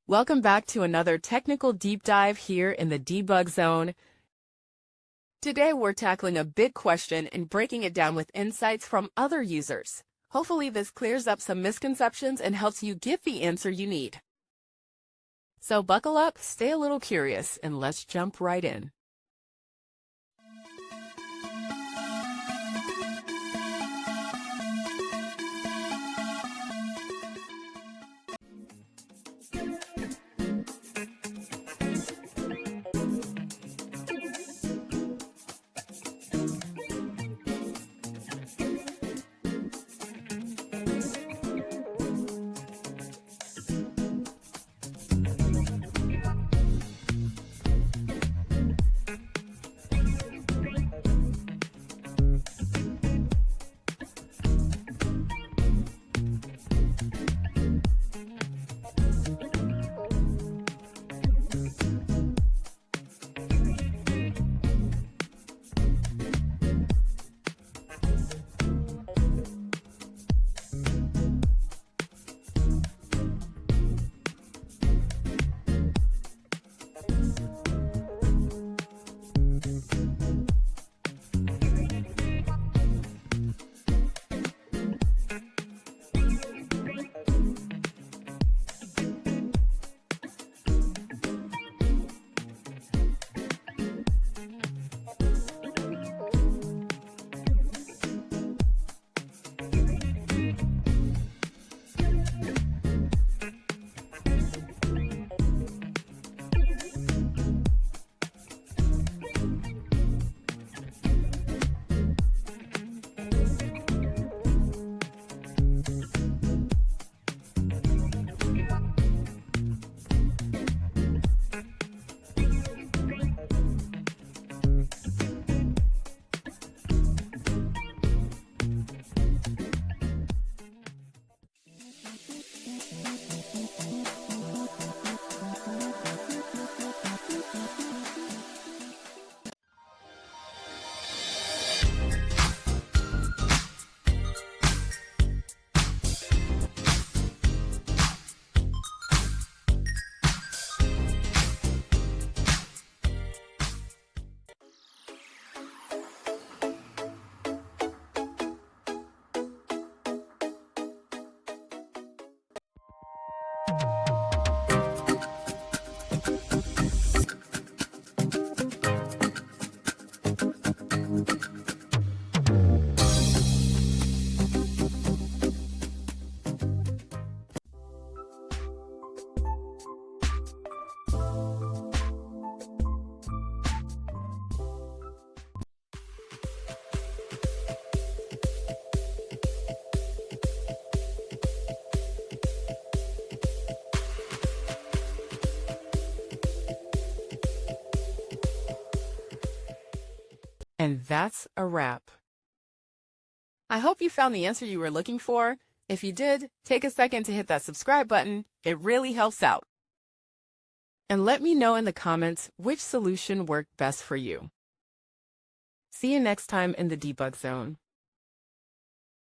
Welcome back to another technical deep dive here in the debug zone. Today we're tackling a big question and breaking it down with insights from other users. Hopefully this clears up some misconceptions and helps you get the answer you need. So buckle up, stay a little curious, and let's jump right in. And that's a wrap. I hope you found the answer you were looking for. If you did, take a second to hit that subscribe button. It really helps out. And let me know in the comments which solution worked best for you. See you next time in the debug zone.